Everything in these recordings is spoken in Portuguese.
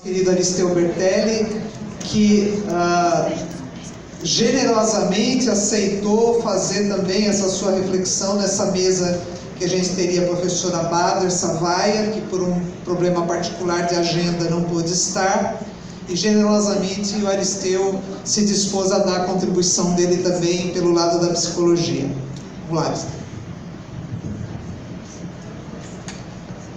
Querido Aristeu Bertelli, que generosamente aceitou fazer também essa sua reflexão nessa mesa que a gente teria a professora Bader Savaia, que por um problema particular de agenda não pôde estar, e generosamente o Aristeu se dispôs a dar a contribuição dele também pelo lado da psicologia. Vamos lá, Aristeu.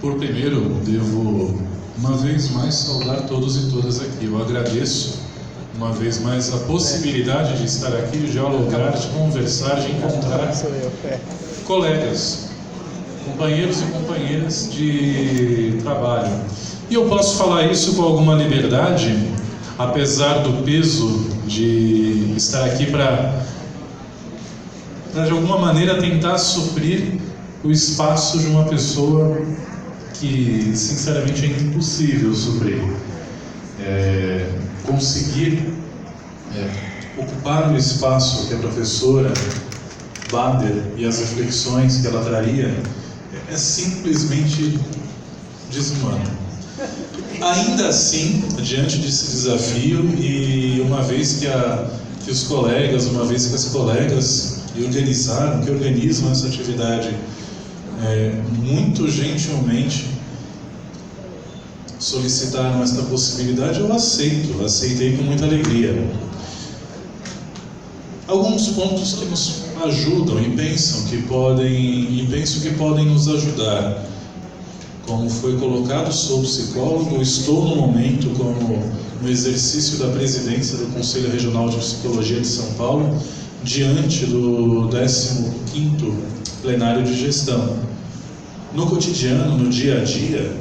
Por primeiro, devo uma vez mais saudar todos e todas aqui. Eu agradeço uma vez mais a possibilidade de estar aqui, de dialogar, de conversar, de encontrar colegas, companheiros e companheiras de trabalho. E eu posso falar isso com alguma liberdade, apesar do peso de estar aqui para de alguma maneira tentar suprir o espaço de uma pessoa que sinceramente é impossível suprir. Conseguir ocupar o espaço que a professora Bader e as reflexões que ela traria é simplesmente desumano. Ainda assim, diante desse desafio, e uma vez que os colegas, uma vez que as colegas que organizam essa atividade muito gentilmente solicitaram esta possibilidade, eu aceitei com muita alegria. Alguns pontos que nos ajudam e penso que podem nos ajudar. Como foi colocado, sou psicólogo, estou no momento no exercício da presidência do Conselho Regional de Psicologia de São Paulo, diante do 15º plenário de gestão. No cotidiano, no dia a dia,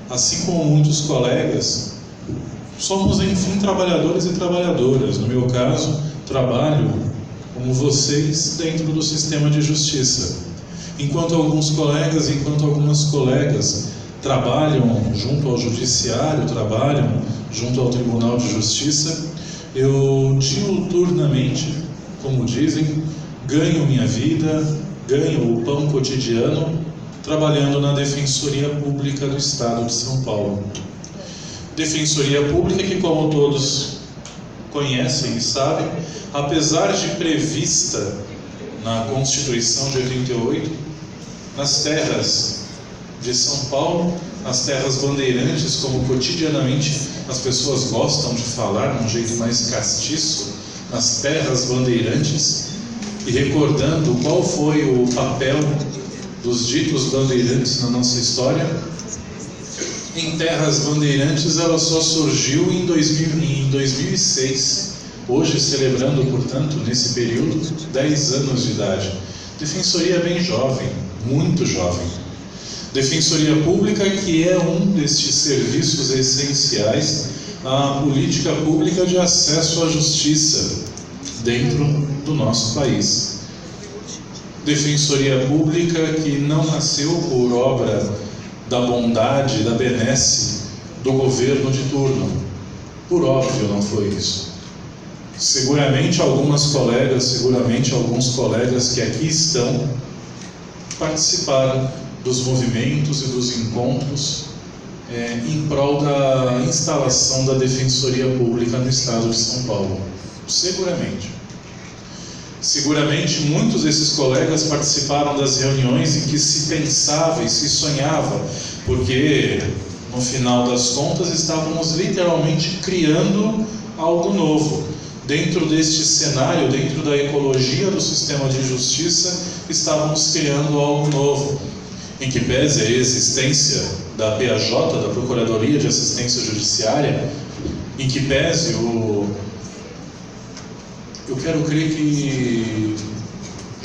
assim como muitos colegas, somos, enfim, trabalhadores e trabalhadoras. No meu caso, trabalho, como vocês, dentro do sistema de justiça. Enquanto algumas colegas trabalham junto ao judiciário, trabalham junto ao Tribunal de Justiça, eu diuturnamente, como dizem, ganho minha vida, ganho o pão cotidiano, trabalhando na Defensoria Pública do Estado de São Paulo. Defensoria Pública que, como todos conhecem e sabem, apesar de prevista na Constituição de 88, nas terras de São Paulo, as terras bandeirantes, como cotidianamente as pessoas gostam de falar, de um jeito mais castiço, nas terras bandeirantes, e recordando qual foi o papel dos ditos bandeirantes na nossa história. Em terras bandeirantes ela só surgiu em 2006, hoje celebrando, portanto, nesse período, 10 anos de idade. Defensoria bem jovem, muito jovem. Defensoria Pública, que é um destes serviços essenciais à política pública de acesso à justiça dentro do nosso país. Defensoria Pública que não nasceu por obra da bondade, da benesse do governo de turno. Por óbvio não foi isso. Seguramente alguns colegas que aqui estão participaram dos movimentos e dos encontros em prol da instalação da Defensoria Pública no Estado de São Paulo. Seguramente muitos desses colegas participaram das reuniões em que se pensava e se sonhava, porque no final das contas estávamos literalmente criando algo novo. Dentro deste cenário, dentro da ecologia do sistema de justiça, estávamos criando algo novo, em que pese a existência da PAJ, da Procuradoria de Assistência Judiciária, em que pese eu quero crer que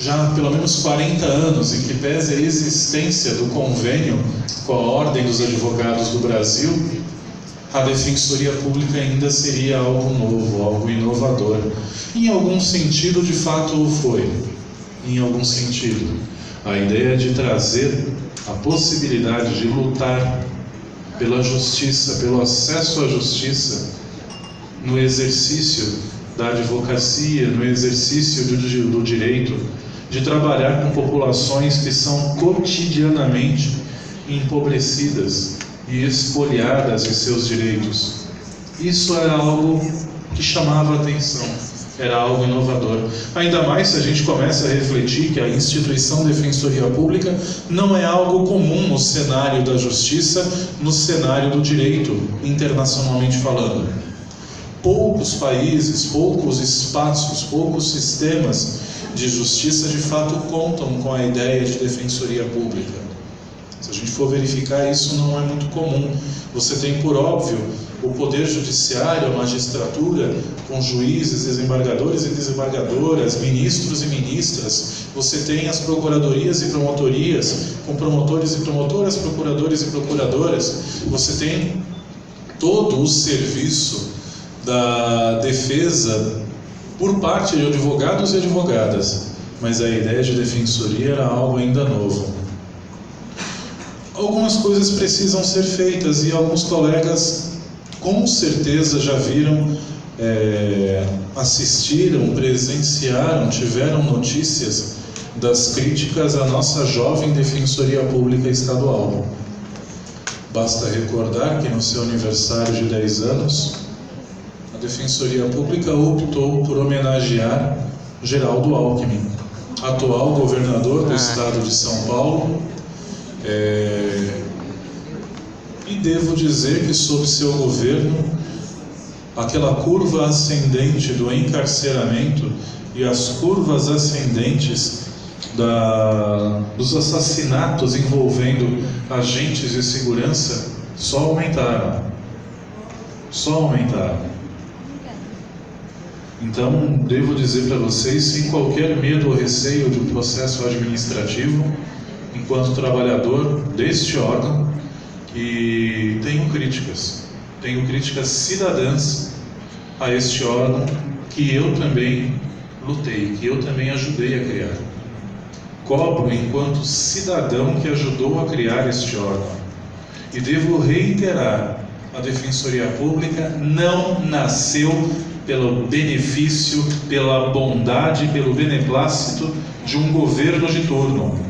já há pelo menos 40 anos, em que pese a existência do convênio com a Ordem dos Advogados do Brasil, a Defensoria Pública ainda seria algo novo, algo inovador. Em algum sentido, de fato, o foi. Em algum sentido. A ideia de trazer a possibilidade de lutar pela justiça, pelo acesso à justiça, no exercício da advocacia, no exercício do direito, de trabalhar com populações que são cotidianamente empobrecidas e expoliadas de seus direitos. Isso era algo que chamava a atenção, era algo inovador. Ainda mais se a gente começa a refletir que a instituição Defensoria Pública não é algo comum no cenário da justiça, no cenário do direito, internacionalmente falando. Poucos países, poucos espaços, poucos sistemas de justiça de fato contam com a ideia de defensoria pública. Se a gente for verificar, isso não é muito comum. Você tem, por óbvio, o poder judiciário, a magistratura, com juízes, desembargadores e desembargadoras, ministros e ministras. Você tem as procuradorias e promotorias, com promotores e promotoras, procuradores e procuradoras. Você tem todo o serviço da defesa por parte de advogados e advogadas. Mas a ideia de defensoria era algo ainda novo. Algumas coisas precisam ser feitas e alguns colegas com certeza já viram, assistiram, presenciaram, tiveram notícias das críticas à nossa jovem Defensoria Pública Estadual. Basta recordar que no seu aniversário de 10 anos, a Defensoria Pública optou por homenagear Geraldo Alckmin, atual governador do estado de São Paulo. E devo dizer que sob seu governo, aquela curva ascendente do encarceramento e as curvas ascendentes dos assassinatos envolvendo agentes de segurança só aumentaram. Então, devo dizer para vocês, sem qualquer medo ou receio de um processo administrativo, enquanto trabalhador deste órgão, e tenho críticas cidadãs a este órgão que eu também lutei, que eu também ajudei a criar. Cobro enquanto cidadão que ajudou a criar este órgão. E devo reiterar, a Defensoria Pública não nasceu pelo benefício, pela bondade, pelo beneplácito de um governo de turno.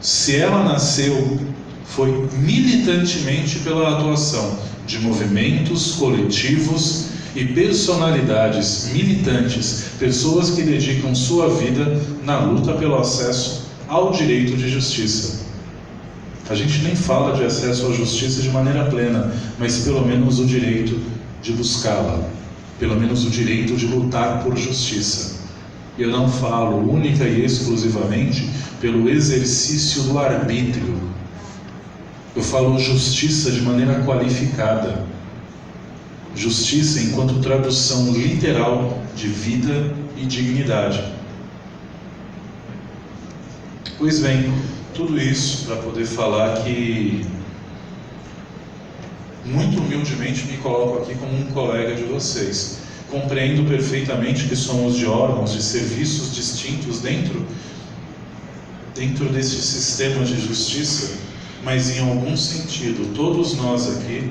Se ela nasceu, foi militantemente pela atuação de movimentos coletivos e personalidades militantes, pessoas que dedicam sua vida na luta pelo acesso ao direito de justiça. A gente nem fala de acesso à justiça de maneira plena, mas pelo menos o direito de buscá-la, pelo menos o direito de lutar por justiça. Eu não falo única e exclusivamente pelo exercício do arbítrio. Eu falo justiça de maneira qualificada. Justiça enquanto tradução literal de vida e dignidade. Pois bem, tudo isso para poder falar que, muito humildemente, me coloco aqui como um colega de vocês. Compreendo perfeitamente que somos de órgãos, de serviços distintos dentro deste sistema de justiça, mas em algum sentido, todos nós aqui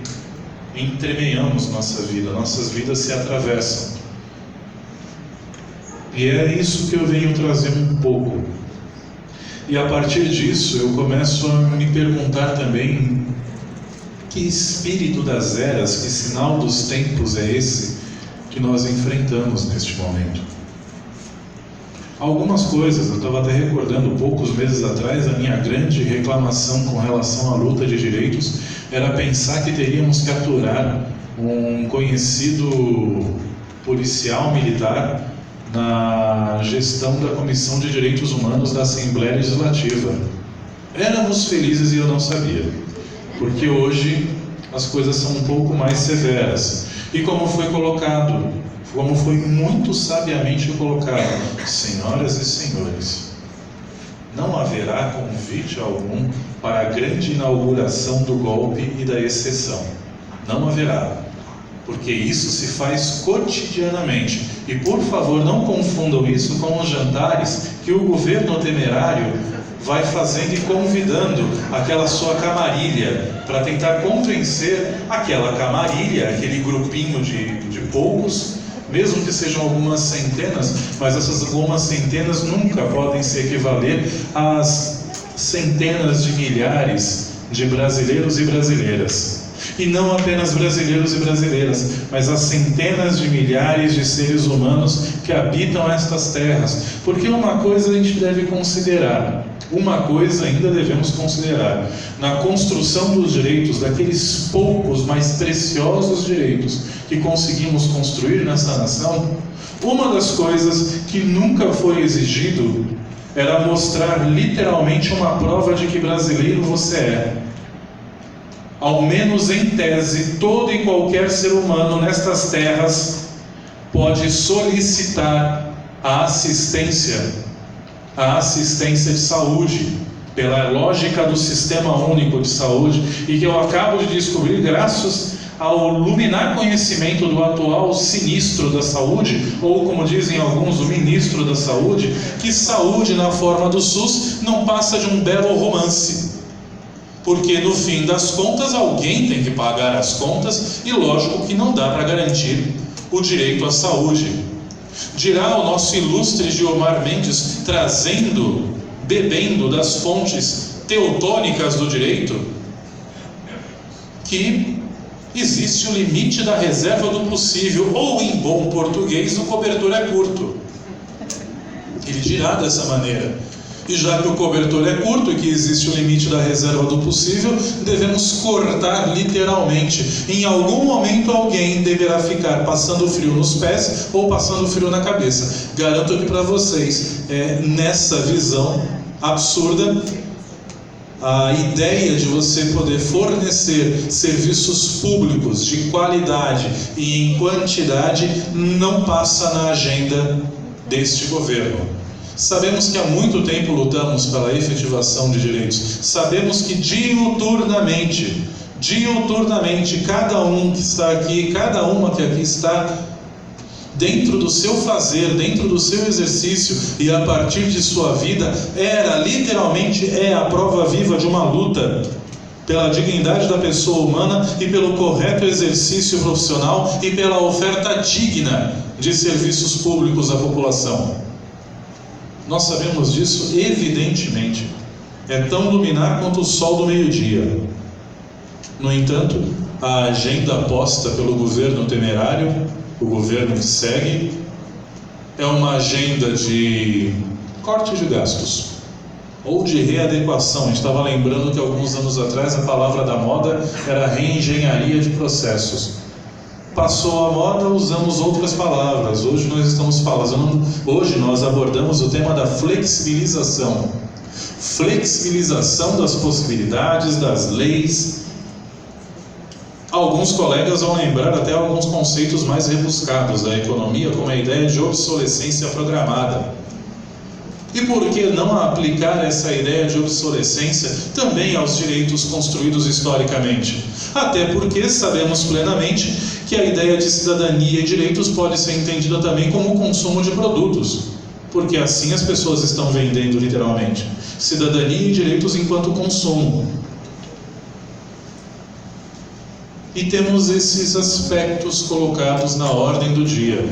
entremeiamos nossas vidas se atravessam. E é isso que eu venho trazer um pouco. E a partir disso eu começo a me perguntar também que espírito das eras, que sinal dos tempos é esse que nós enfrentamos neste momento. Algumas coisas, eu estava até recordando poucos meses atrás, a minha grande reclamação com relação à luta de direitos era pensar que teríamos que aturar um conhecido policial militar na gestão da Comissão de Direitos Humanos da Assembleia Legislativa. Éramos felizes e eu não sabia, porque hoje as coisas são um pouco mais severas. E como foi colocado, como foi muito sabiamente colocado, senhoras e senhores, não haverá convite algum para a grande inauguração do golpe e da exceção. Não haverá, porque isso se faz cotidianamente. E por favor, não confundam isso com os jantares que o governo temerário vai fazendo e convidando aquela sua camarilha para tentar convencer aquela camarilha, aquele grupinho de poucos, mesmo que sejam algumas centenas, mas essas algumas centenas nunca podem se equivaler às centenas de milhares de brasileiros e brasileiras. E não apenas brasileiros e brasileiras, mas as centenas de milhares de seres humanos que habitam estas terras. Porque uma coisa a gente deve considerar, uma coisa ainda devemos considerar: na construção dos direitos, daqueles poucos, mais preciosos direitos que conseguimos construir nessa nação, uma das coisas que nunca foi exigido era mostrar literalmente uma prova de que brasileiro você é. Ao menos em tese, todo e qualquer ser humano nestas terras pode solicitar a assistência de saúde, pela lógica do Sistema Único de Saúde, e que eu acabo de descobrir graças ao luminar conhecimento do atual sinistro da saúde, ou como dizem alguns, o ministro da saúde, que saúde na forma do SUS não passa de um belo romance. Porque no fim das contas alguém tem que pagar as contas, e lógico que não dá para garantir o direito à saúde. Dirá o nosso ilustre Gilmar Mendes, bebendo das fontes teutônicas do direito, que existe o limite da reserva do possível, ou em bom português, o cobertor é curto. Ele dirá dessa maneira. E já que o cobertor é curto e que existe o limite da reserva do possível, devemos cortar literalmente. Em algum momento alguém deverá ficar passando frio nos pés ou passando frio na cabeça. Garanto que para vocês, nessa visão absurda, a ideia de você poder fornecer serviços públicos de qualidade e em quantidade não passa na agenda deste governo. Sabemos que há muito tempo lutamos pela efetivação de direitos. Sabemos que diuturnamente, cada um que está aqui, cada uma que aqui está, dentro do seu fazer, dentro do seu exercício e a partir de sua vida, literalmente a prova viva de uma luta pela dignidade da pessoa humana e pelo correto exercício profissional e pela oferta digna de serviços públicos à população. Nós sabemos disso evidentemente. É tão luminar quanto o sol do meio-dia. No entanto, a agenda posta pelo governo temerário, o governo que segue, é uma agenda de corte de gastos ou de readequação. A gente estava lembrando que alguns anos atrás a palavra da moda era reengenharia de processos. Passou a moda, usamos outras palavras. Hoje nós abordamos o tema da flexibilização. Flexibilização das possibilidades, das leis. Alguns colegas vão lembrar até alguns conceitos mais rebuscados da economia, como a ideia de obsolescência programada. E por que não aplicar essa ideia de obsolescência também aos direitos construídos historicamente? Até porque sabemos plenamente que a ideia de cidadania e direitos pode ser entendida também como consumo de produtos, porque assim as pessoas estão vendendo literalmente. Cidadania e direitos enquanto consumo. E temos esses aspectos colocados na ordem do dia.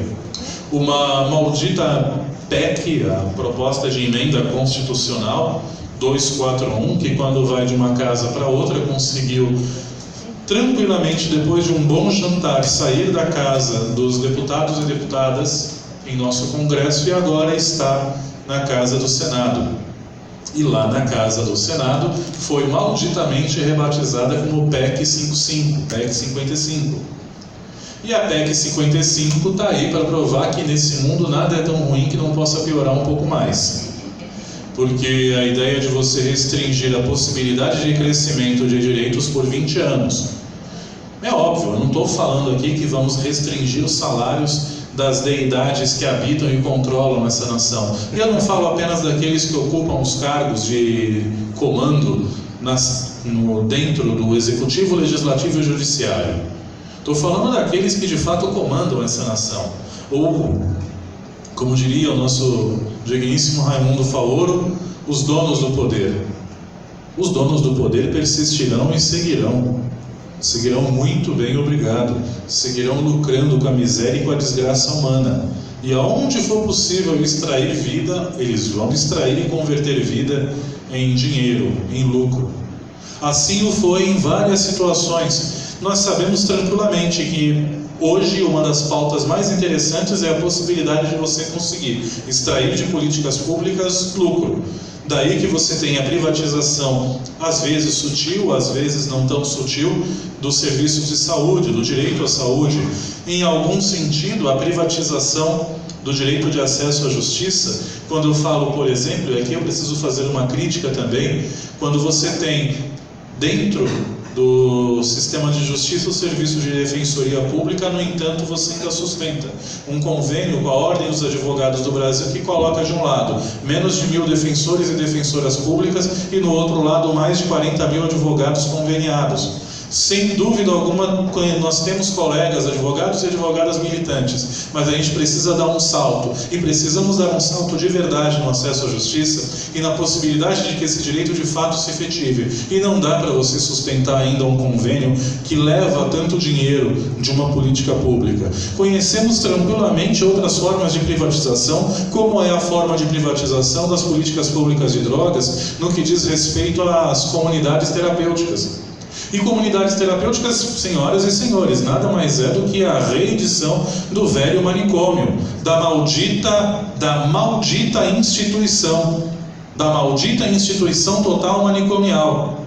Uma maldita PEC, a proposta de emenda constitucional 241, que quando vai de uma casa para outra conseguiu tranquilamente, depois de um bom jantar, sair da casa dos deputados e deputadas em nosso Congresso, e agora está na Casa do Senado. E lá na Casa do Senado foi malditamente rebatizada como PEC 55, PEC 55. E a PEC 55 está aí para provar que nesse mundo nada é tão ruim que não possa piorar um pouco mais. Porque a ideia de você restringir a possibilidade de crescimento de direitos por 20 anos. É óbvio, eu não estou falando aqui que vamos restringir os salários das deidades que habitam e controlam essa nação. E eu não falo apenas daqueles que ocupam os cargos de comando dentro do Executivo, Legislativo e Judiciário. Estou falando daqueles que de fato comandam essa nação. Ou, como diria o nosso digníssimo Raimundo Faoro, os donos do poder. Os donos do poder persistirão e seguirão. Seguirão muito bem, obrigado. Seguirão lucrando com a miséria e com a desgraça humana. E aonde for possível extrair vida, eles vão extrair e converter vida em dinheiro, em lucro. Assim o foi em várias situações. nós sabemos tranquilamente que hoje uma das pautas mais interessantes é a possibilidade de você conseguir extrair de políticas públicas lucro. Daí que você tem a privatização, às vezes sutil, às vezes não tão sutil, dos serviços de saúde, do direito à saúde. Em algum sentido, a privatização do direito de acesso à justiça, quando eu falo, por exemplo, e aqui eu preciso fazer uma crítica também, quando você tem dentro do sistema de justiça o serviço de defensoria pública, no entanto você ainda sustenta um convênio com a Ordem dos Advogados do Brasil que coloca de um lado menos de 1.000 defensores e defensoras públicas e no outro lado mais de 40.000 advogados conveniados. Sem dúvida alguma, nós temos colegas advogados e advogadas militantes, mas a gente precisa dar um salto, e precisamos dar um salto de verdade no acesso à justiça e na possibilidade de que esse direito de fato se efetive. E não dá para você sustentar ainda um convênio que leva tanto dinheiro de uma política pública. Conhecemos tranquilamente outras formas de privatização, como é a forma de privatização das políticas públicas de drogas, no que diz respeito às comunidades terapêuticas. E comunidades terapêuticas, senhoras e senhores, nada mais é do que a reedição do velho manicômio, da maldita instituição total manicomial.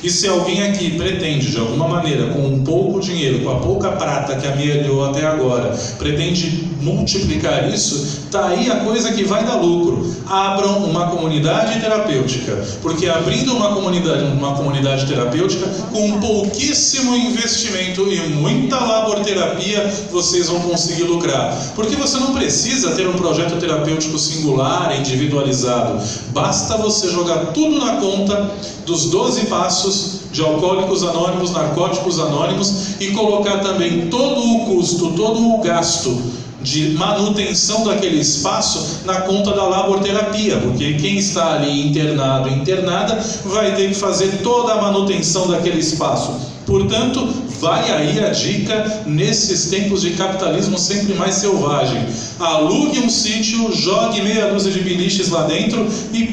E se alguém aqui pretende, de alguma maneira, com um pouco dinheiro, com a pouca prata que amealhou até agora, pretende multiplicar isso, está aí a coisa que vai dar lucro. Abram uma comunidade terapêutica, porque abrindo uma comunidade terapêutica, com pouquíssimo investimento e muita laborterapia, vocês vão conseguir lucrar. Porque você não precisa ter um projeto terapêutico singular, individualizado. Basta você jogar tudo na conta dos 12 passos de Alcoólicos Anônimos, Narcóticos Anônimos e colocar também todo o custo, todo o gasto de manutenção daquele espaço na conta da laborterapia, porque quem está ali internado, internada, vai ter que fazer toda a manutenção daquele espaço. Portanto, vai aí a dica nesses tempos de capitalismo sempre mais selvagem. Alugue um sítio, jogue meia dúzia de biliches lá dentro e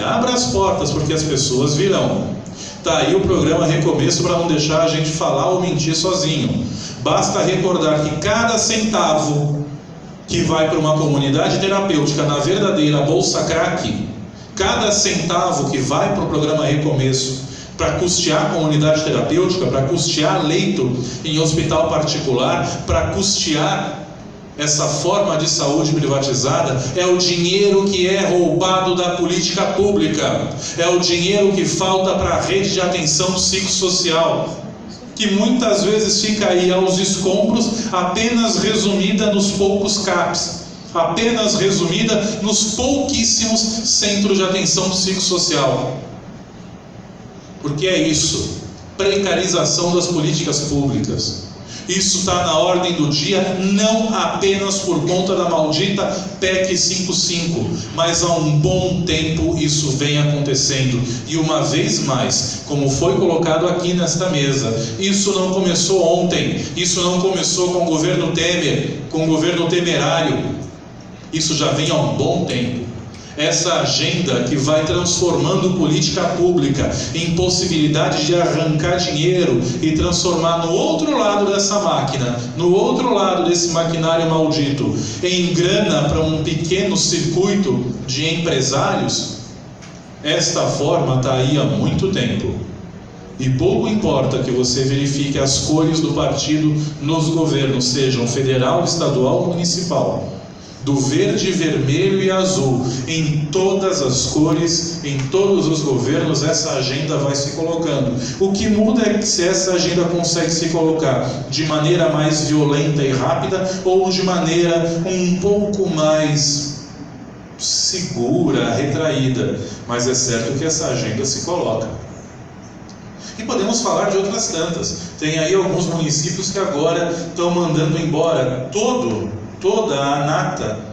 abra as portas, porque as pessoas virão. Tá aí o programa Recomeço para não deixar a gente falar ou mentir sozinho. Basta recordar que cada centavo que vai para uma comunidade terapêutica na verdadeira bolsa crack, cada centavo que vai para o programa Recomeço para custear a comunidade terapêutica, para custear leito em hospital particular, para custear essa forma de saúde privatizada, é o dinheiro que é roubado da política pública, é o dinheiro que falta para a rede de atenção psicossocial, que muitas vezes fica aí aos escombros, apenas resumida nos poucos CAPs, apenas resumida nos pouquíssimos centros de atenção psicossocial. Porque é isso, precarização das políticas públicas. Isso está na ordem do dia, não apenas por conta da maldita PEC 55, mas há um bom tempo isso vem acontecendo. E uma vez mais, como foi colocado aqui nesta mesa, isso não começou ontem, isso não começou com o governo Temer, com o governo temerário, isso já vem há um bom tempo. Essa agenda que vai transformando política pública em possibilidade de arrancar dinheiro e transformar no outro lado dessa máquina, no outro lado desse maquinário maldito, em grana para um pequeno circuito de empresários, esta forma está aí há muito tempo. E pouco importa que você verifique as cores do partido nos governos, sejam federal, estadual ou municipal. Do verde, vermelho e azul, em todas as cores, em todos os governos, essa agenda vai se colocando. O que muda é que se essa agenda consegue se colocar de maneira mais violenta e rápida ou de maneira um pouco mais segura, retraída. Mas é certo que essa agenda se coloca. E podemos falar de outras tantas. Tem aí alguns municípios que agora estão mandando embora toda a nata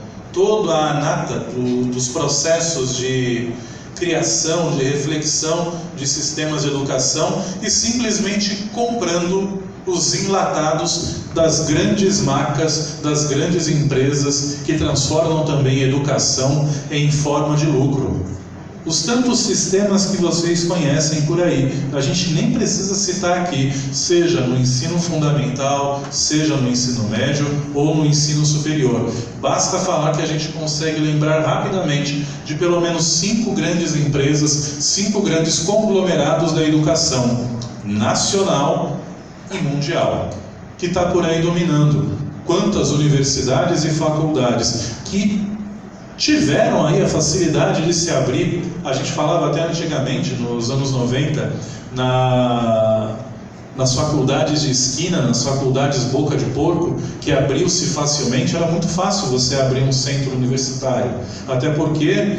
dos processos de criação, de reflexão de sistemas de educação e simplesmente comprando os enlatados das grandes marcas, das grandes empresas que transformam também a educação em forma de lucro. os tantos sistemas que vocês conhecem por aí. A gente nem precisa citar aqui, seja no ensino fundamental, seja no ensino médio ou no ensino superior. Basta falar que a gente consegue lembrar rapidamente de pelo menos 5 grandes empresas, 5 grandes conglomerados da educação nacional e mundial, que está por aí dominando. Quantas universidades e faculdades que tiveram aí a facilidade de se abrir. A gente falava até antigamente, nos anos 90, nas faculdades de esquina, nas faculdades boca de porco, que abriu-se facilmente. Era muito fácil você abrir um centro universitário, até porque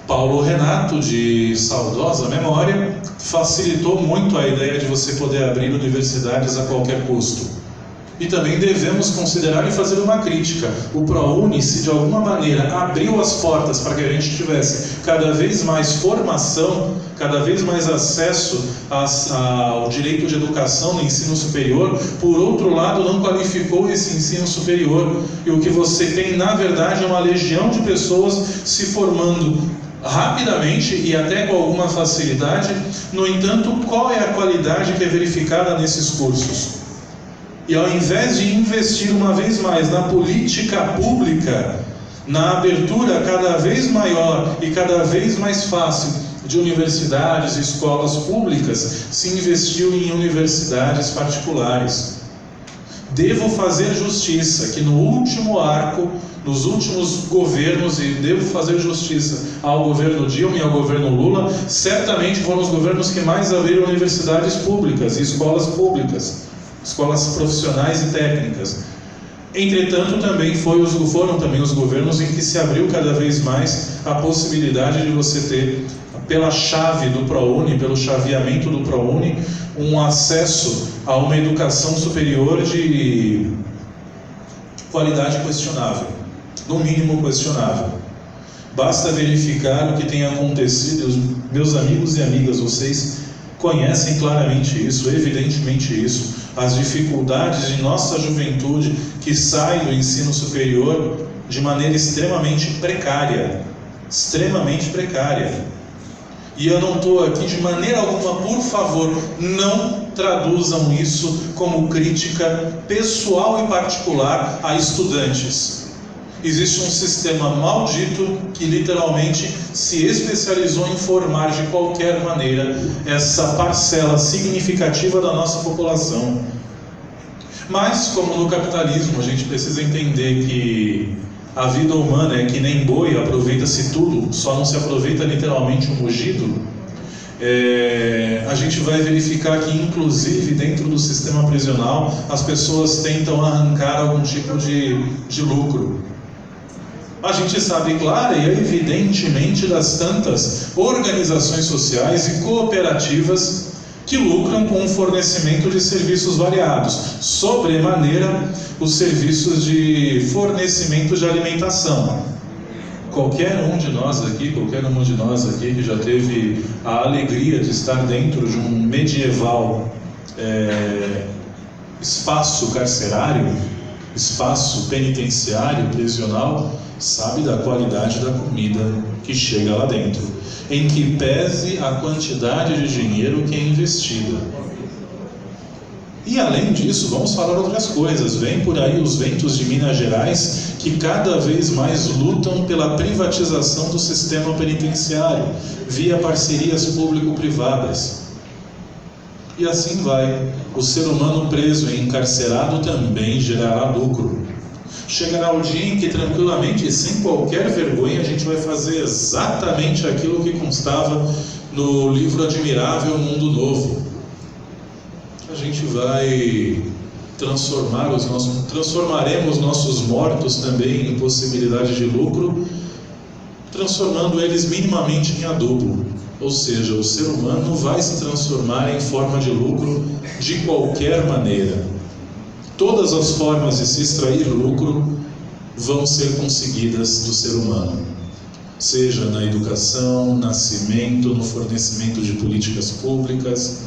Paulo Renato, de saudosa memória, facilitou muito a ideia de você poder abrir universidades a qualquer custo. E também devemos considerar e fazer uma crítica. O ProUni, se de alguma maneira abriu as portas para que a gente tivesse cada vez mais formação, cada vez mais acesso ao direito de educação no ensino superior, por outro lado não qualificou esse ensino superior. E o que você tem, na verdade, é uma legião de pessoas se formando rapidamente e até com alguma facilidade. No entanto, qual é a qualidade que é verificada nesses cursos? E ao invés de investir uma vez mais na política pública, na abertura cada vez maior e cada vez mais fácil de universidades e escolas públicas, se investiu em universidades particulares. Devo fazer justiça que no último arco, nos últimos governos, e devo fazer justiça ao governo Dilma e ao governo Lula, certamente foram os governos que mais abriram universidades públicas e escolas públicas, escolas profissionais e técnicas. Entretanto, também foram também os governos em que se abriu cada vez mais a possibilidade de você ter, pela chave do ProUni, pelo chaveamento do ProUni, um acesso a uma educação superior de qualidade questionável, no mínimo questionável. Basta verificar o que tem acontecido. Meus amigos e amigas, vocês conhecem claramente isso, evidentemente isso, as dificuldades de nossa juventude que sai do ensino superior de maneira extremamente precária. E eu não estou aqui de maneira alguma, por favor, não traduzam isso como crítica pessoal e particular a estudantes. Existe um sistema maldito que literalmente se especializou em formar de qualquer maneira essa parcela significativa da nossa população. Mas, como no capitalismo, a gente precisa entender que a vida humana é que nem boi, aproveita-se tudo, só não se aproveita literalmente o mugido. A gente vai verificar que, inclusive, dentro do sistema prisional, as pessoas tentam arrancar algum tipo de lucro. A gente sabe, claro e evidentemente, das tantas organizações sociais e cooperativas que lucram com o fornecimento de serviços variados, sobremaneira os serviços de fornecimento de alimentação. Qualquer um de nós aqui que já teve a alegria de estar dentro de um medieval espaço carcerário, espaço penitenciário, prisional, sabe da qualidade da comida que chega lá dentro, em que pese a quantidade de dinheiro que é investida. E além disso, vamos falar outras coisas. Vem por aí os ventos de Minas Gerais, que cada vez mais lutam pela privatização do sistema penitenciário, via parcerias público-privadas. E assim vai. O ser humano preso e encarcerado também gerará lucro. Chegará o dia em que tranquilamente e sem qualquer vergonha a gente vai fazer exatamente aquilo que constava no livro admirável Mundo Novo. A gente vai transformaremos nossos mortos também em possibilidade de lucro, transformando eles minimamente em adubo. Ou seja, o ser humano vai se transformar em forma de lucro de qualquer maneira. Todas as formas de se extrair lucro vão ser conseguidas do ser humano, seja na educação, nascimento, no fornecimento de políticas públicas,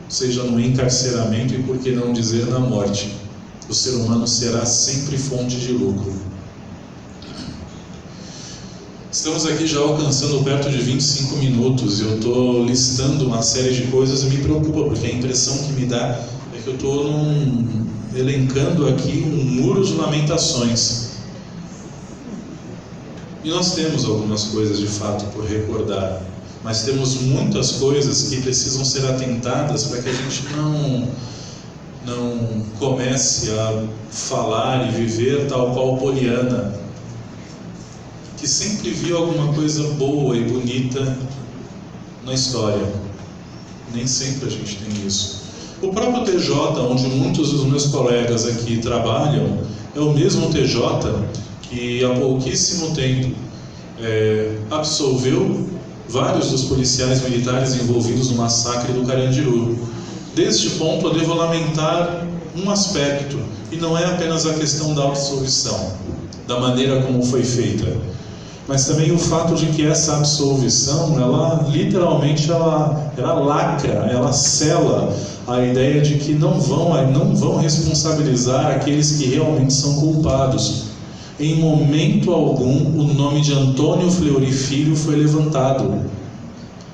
seja no encarceramento e, por que não dizer, na morte. O ser humano será sempre fonte de lucro. Estamos aqui já alcançando perto de 25 minutos e eu estou listando uma série de coisas e me preocupa, porque a impressão que me dá é que eu estou elencando aqui um muro de lamentações. E nós temos algumas coisas de fato por recordar, mas temos muitas coisas que precisam ser atentadas para que a gente não comece a falar e viver tal qual Poliana, que sempre viu alguma coisa boa e bonita na história. Nem sempre a gente tem isso. O próprio TJ, onde muitos dos meus colegas aqui trabalham, é o mesmo TJ que há pouquíssimo tempo absolveu vários dos policiais militares envolvidos no massacre do Carandiru. Deste ponto eu devo lamentar um aspecto, e não é apenas a questão da absolvição, da maneira como foi feita, mas também o fato de que essa absolvição, ela literalmente ela lacra, ela sela a ideia de que não vão responsabilizar aqueles que realmente são culpados. Em momento algum, o nome de Antônio Fleury Filho foi levantado.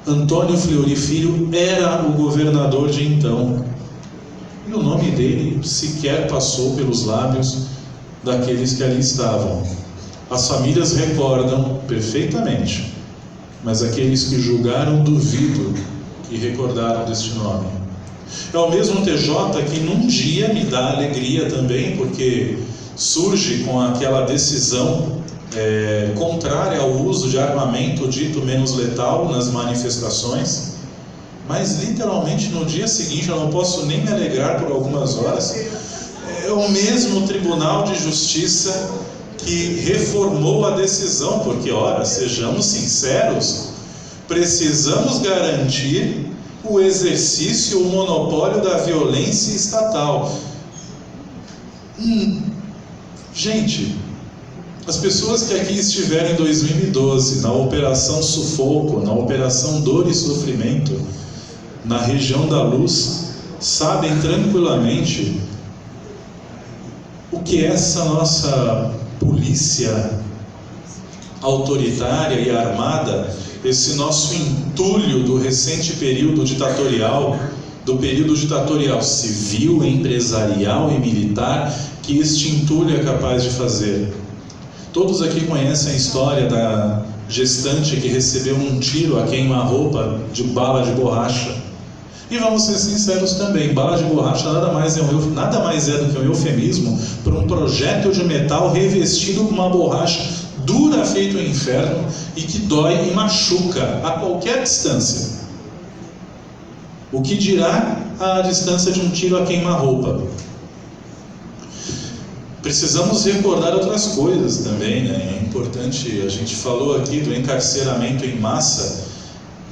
Antônio Fleury Filho era o governador de então. E o nome dele sequer passou pelos lábios daqueles que ali estavam. As famílias recordam perfeitamente, mas aqueles que julgaram duvido que recordaram deste nome. É o mesmo TJ que num dia me dá alegria também, porque surge com aquela decisão contrária ao uso de armamento dito menos letal nas manifestações, mas literalmente no dia seguinte, eu não posso nem me alegrar por algumas horas, é o mesmo Tribunal de Justiça que reformou a decisão, porque, ora, sejamos sinceros, precisamos garantir o exercício, o monopólio da violência estatal. Gente, as pessoas que aqui estiveram em 2012, na Operação Sufoco, na Operação Dor e Sofrimento, na região da Luz, sabem tranquilamente o que essa nossa polícia autoritária e armada, esse nosso entulho do recente período ditatorial, do período ditatorial civil, empresarial e militar, que este entulho é capaz de fazer. Todos aqui conhecem a história da gestante que recebeu um tiro a queima-roupa de bala de borracha. E vamos ser sinceros também, bala de borracha nada mais é do que um eufemismo para um projétil de metal revestido com uma borracha dura feito um inferno e que dói e machuca a qualquer distância. O que dirá a distância de um tiro a queima-roupa? Precisamos recordar outras coisas também, né? É importante, a gente falou aqui do encarceramento em massa,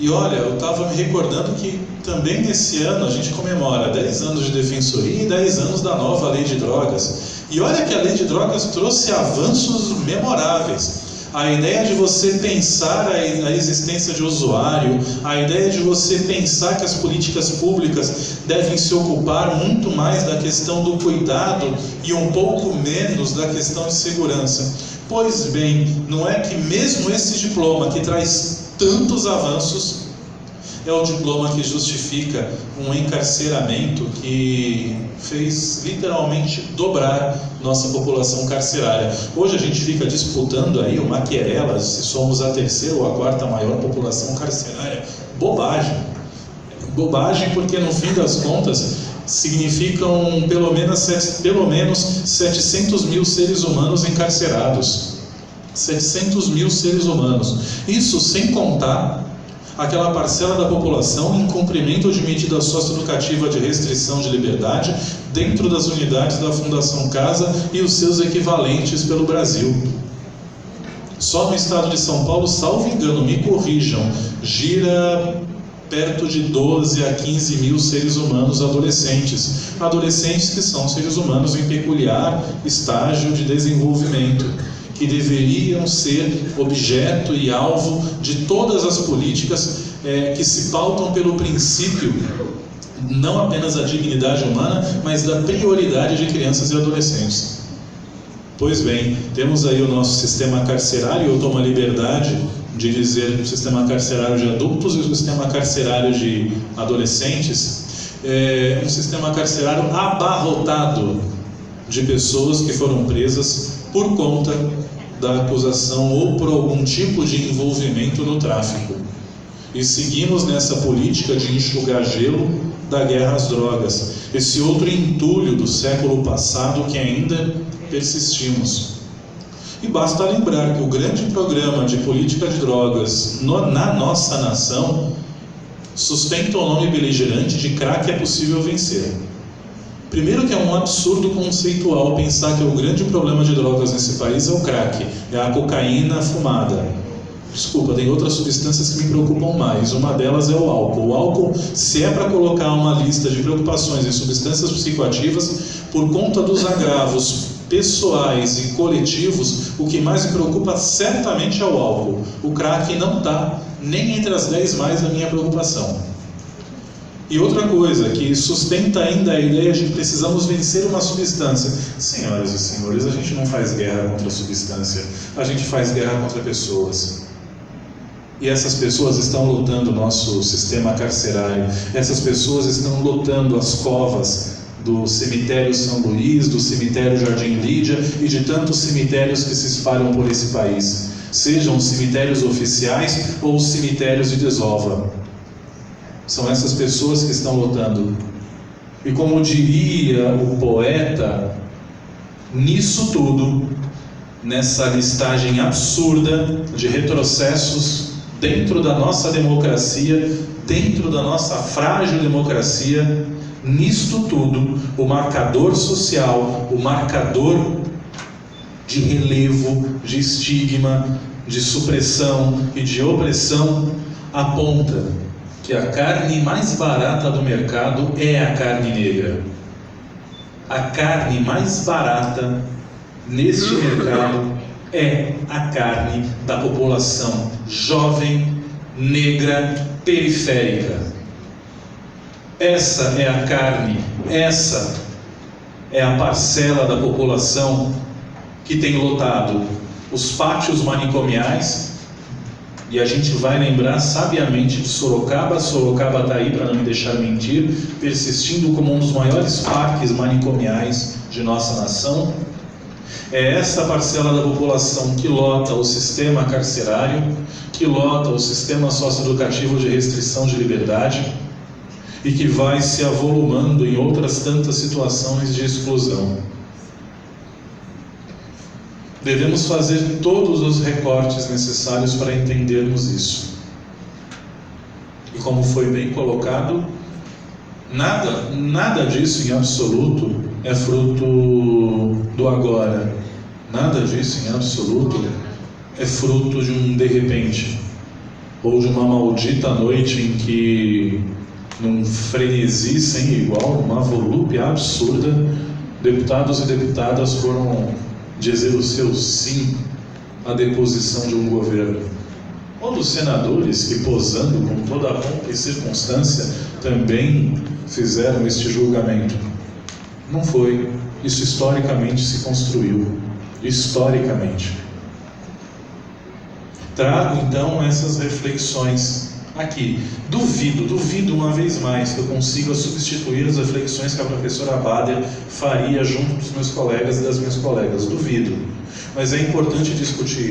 e olha, eu estava me recordando que também nesse ano a gente comemora 10 anos de defensoria e 10 anos da nova lei de drogas. E olha que a lei de drogas trouxe avanços memoráveis. A ideia de você pensar a existência de usuário, a ideia de você pensar que as políticas públicas devem se ocupar muito mais da questão do cuidado e um pouco menos da questão de segurança. Pois bem, não é que mesmo esse diploma que traz tantos avanços é o diploma que justifica um encarceramento que fez literalmente dobrar nossa população carcerária. Hoje a gente fica disputando aí uma querela se somos a terceira ou a quarta maior população carcerária. Bobagem. Bobagem, porque no fim das contas significam pelo menos 700 mil seres humanos encarcerados. 700 mil seres humanos. Isso sem contar aquela parcela da população em cumprimento de medida socioeducativa de restrição de liberdade dentro das unidades da Fundação Casa e os seus equivalentes pelo Brasil. Só no estado de São Paulo, salvo engano, me corrijam, gira perto de 12 a 15 mil seres humanos adolescentes. Adolescentes que são seres humanos em peculiar estágio de desenvolvimento, que deveriam ser objeto e alvo de todas as políticas que se pautam pelo princípio, não apenas da dignidade humana, mas da prioridade de crianças e adolescentes. Pois bem, temos aí o nosso sistema carcerário. Eu tomo a liberdade de dizer o sistema carcerário de adultos e o sistema carcerário de adolescentes. É um sistema carcerário abarrotado de pessoas que foram presas por conta da acusação ou por algum tipo de envolvimento no tráfico. E seguimos nessa política de enxugar gelo da guerra às drogas, esse outro entulho do século passado que ainda persistimos. E basta lembrar que o grande programa de política de drogas na nossa nação sustenta o nome beligerante de crack é possível vencer. Primeiro que é um absurdo conceitual pensar que o grande problema de drogas nesse país é o crack, é a cocaína fumada. Desculpa, tem outras substâncias que me preocupam mais. Uma delas é o álcool. O álcool, se é para colocar uma lista de preocupações em substâncias psicoativas, por conta dos agravos pessoais e coletivos, o que mais me preocupa certamente é o álcool. O crack não está nem entre as 10 mais da minha preocupação. E outra coisa que sustenta ainda a ideia de que precisamos vencer uma substância. Senhoras e senhores, a gente não faz guerra contra a substância, a gente faz guerra contra pessoas. E essas pessoas estão lotando o nosso sistema carcerário, essas pessoas estão lotando as covas do cemitério São Luís, do cemitério Jardim Lídia e de tantos cemitérios que se espalham por esse país, sejam cemitérios oficiais ou cemitérios de desova. São essas pessoas que estão lotando. E como diria o poeta, nisso tudo, nessa listagem absurda de retrocessos dentro da nossa democracia, dentro da nossa frágil democracia, nisto tudo, o marcador social, o marcador de relevo, de estigma, de supressão e de opressão aponta que a carne mais barata do mercado é a carne negra. A carne mais barata neste mercado é a carne da população jovem, negra, periférica. Essa é a carne, essa é a parcela da população que tem lotado os pátios manicomiais. E a gente vai lembrar sabiamente de Sorocaba. Sorocaba está aí, para não me deixar mentir, persistindo como um dos maiores parques manicomiais de nossa nação. É essa parcela da população que lota o sistema carcerário, que lota o sistema socioeducativo de restrição de liberdade e que vai se avolumando em outras tantas situações de exclusão. Devemos fazer todos os recortes necessários para entendermos isso. E como foi bem colocado, nada disso em absoluto é fruto do agora. Nada disso em absoluto é fruto de um de repente, ou de uma maldita noite em que, num frenesi sem igual, uma volúpia absurda, deputados e deputadas foram dizer o seu sim à deposição de um governo. Ou dos senadores que, posando com toda a pompa e circunstância, também fizeram este julgamento. Não foi. Isso historicamente se construiu. Historicamente. Trago então essas reflexões aqui. Duvido uma vez mais que eu consiga substituir as reflexões que a professora Bader faria junto dos meus colegas e das minhas colegas. Duvido. Mas é importante discutir isso.